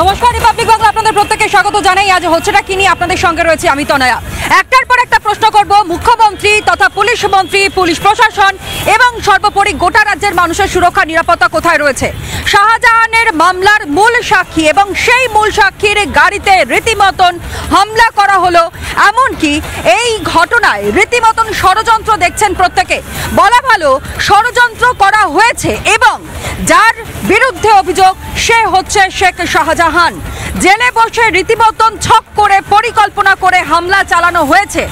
নমস্কার, রিপাবলিক বাংলা আপনাদের প্রত্যেককে স্বাগত জানাই। আজ হচ্ছেটা কি নিয়ে আপনাদের সঙ্গে রয়েছে আমি তনয়া। একটার পর একটা প্রশ্ন করব মুখ্যমন্ত্রী তথা পুলিশ মন্ত্রী, পুলিশ প্রশাসন এবং সর্বোপরি গোটা রাজ্যের মানুষের সুরক্ষা নিরাপত্তা কোথায় রয়েছে? শাহজাহানের মামলার মূল সাক্ষী এবং সেই মূল সাক্ষীর গাড়িতে রীতিমতন হামলা করা হলো, এমনকি এই ঘটনায় রীতিমতন ষড়যন্ত্র দেখছেন প্রত্যেকে। বলা ভালো ষড়যন্ত্র করা হয়েছে এবং যার বিরুদ্ধে অভিযোগ সে হচ্ছে শেখ শাহজাহান। জেলে বসে রীতিমতন ছক করে পরিকল্পনা করে হামলা চালানো হয়েছে।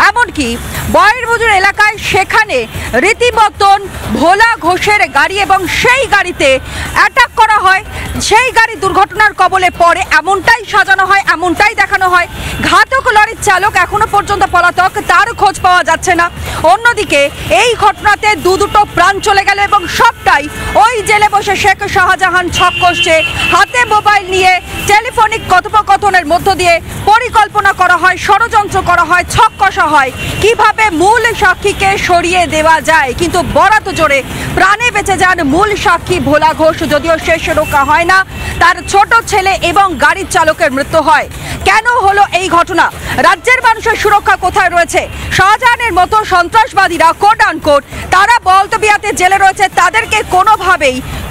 এমনকি বয়েরবুজুর এলাকায় সেখানে রীতিমতন ভোলা ঘোষের গাড়ি এবং সেই গাড়িতে অ্যাটাক করা হয়, সেই গাড়ি দুর্ঘটনার কবলে পড়ে, এমনটাই সাজানো হয়, এমনটাই দেখানো হয়। ঘাতক লরির চালক এখনো পর্যন্ত পলাতক, তার খোঁজ পাওয়া যাচ্ছে না। অন্যদিকে এই ঘটনাতে দুটো প্রাণ চলে গেল এবং সবটাই ওই জেলে বসে শেখ শাহজাহান ছক কষছে। হাতে মোবাইল নিয়ে টেলিফোনিক কথোপকথনের মধ্য দিয়ে পরিকল্পনা করা হয়, ষড়যন্ত্র করা হয়, ছক কষা হয় কিভাবে মূল সাক্ষীকে সরিয়ে দেওয়া যায়। কিন্তু বরাত জোরে প্রাণে বেঁচে যান মূল সাক্ষী ভোলা ঘোষ, যদিও শেষ রক্ষা হয় না, তার ছোট ছেলে এবং গাড়ির চালকের মৃত্যু হয়। কেন হলো এই ঘটনা? রাজ্যের মানুষের সুরক্ষা কোথায় রয়েছে? শাহজাহানের মতো সন্ত্রাসবাদীরা কোট আনকোট তারা বলতবিয়াতে জেলে রয়েছে, তাদেরকে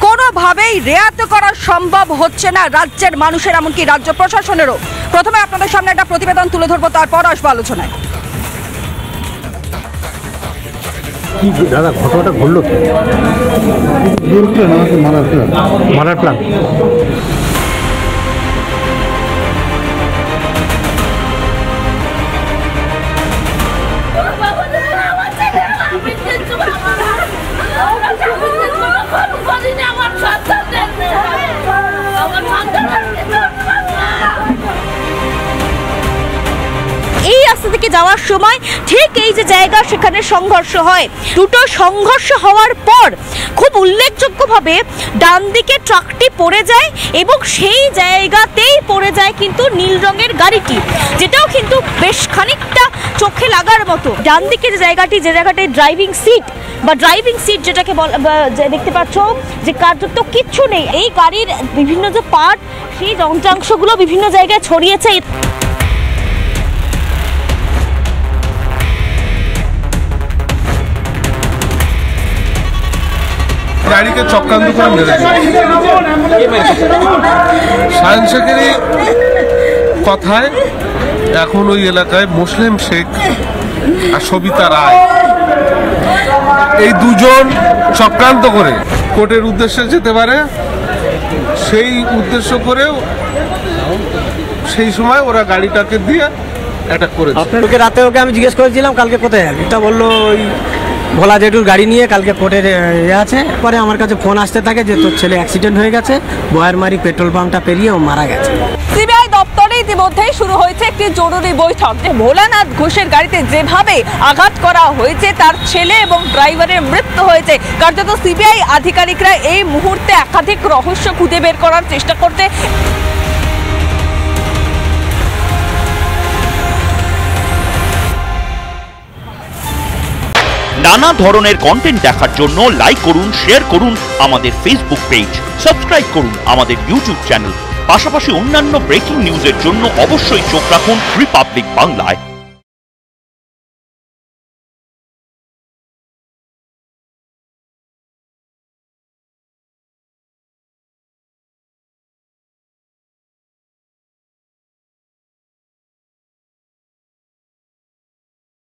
কোনোভাবেই রেয়াত করা সম্ভব হচ্ছে না রাজ্যের মানুষের, এমনকি রাজ্য প্রশাসনেরও। প্রথমে আপনাদের সামনে একটা প্রতিবেদন তুলে ধরবো, তারপর আসবো আলোচনায়। কি দাদা ঘটনাটা ঘটলো? মারার প্ল্যান। এই রাস্তা থেকে যাওয়ার সময় ঠিক এই যে জায়গা, সেখানে সংঘর্ষ হয়। দুটো সংঘর্ষ হওয়ার পর খুব উল্লেখযোগ্যভাবে ডান দিকে ট্রাকটি পড়ে যায় এবং সেই জায়গাতেই পড়ে যায় কিন্তু নীল রঙের গাড়িটি, যেটাও কিন্তু বেশ খানিকটা চোখে লাগার মতো। ডান দিকের জায়গাটি, যে জায়গাটায় ড্রাইভিং সিট যেটাকে দেখতে পাচ্ছ, যে কার্যত কিচ্ছু নেই। এই গাড়ির বিভিন্ন যে পার্ট, সেই যন্ত্রাংশগুলো বিভিন্ন জায়গায় ছড়িয়েছে। গাড়িকে চক্রান্ত করে মেরে শাহিন শেখেরই কথায় এখন ওই এলাকায় মুসলিম শেখ আর সবিতা রায়, এই দুজন চক্রান্ত করে কোর্টের উদ্দেশ্যে যেতে পারে, সেই উদ্দেশ্য করেও সেই সময় ওরা গাড়িটাকে দিয়ে অ্যাটাক করেছে। আপনাকে রাতে ওকে আমি জিজ্ঞেস করেছিলাম কালকে কোথায় যাবি, তা বললো ওই ভোলা জেঠুর গাড়ি নিয়ে কালকে কোর্টের আছে। পরে আমার কাছে ফোন আসতে থাকে যে তোর ছেলে অ্যাক্সিডেন্ট হয়ে গেছে, বয়ারমারি পেট্রোল পাম্পটা পেরিয়ে ও মারা গেছে। সিবিআই দপ্তরে ইতিমধ্যেই শুরু হয়েছে একটি জরুরি বৈঠক। যে ভোলানাথ ঘোষের গাড়িতে যেভাবে আঘাত করা হয়েছে, তার ছেলে এবং ড্রাইভারের মৃত্যু হয়েছে, কার্যত সিবিআই আধিকারিকরা এই মুহূর্তে একাধিক রহস্য খুঁজে বের করার চেষ্টা করতে। নানা ধরনের কন্টেন্ট দেখার জন্য লাইক করুন, শেয়ার করুন আমাদের ফেসবুক পেজ, সাবস্ক্রাইব করুন আমাদের ইউটিউব চ্যানেল। পাশাপাশি অন্যান্য ব্রেকিং নিউজের জন্য অবশ্যই চোখ রাখুন রিপাবলিক বাংলায়।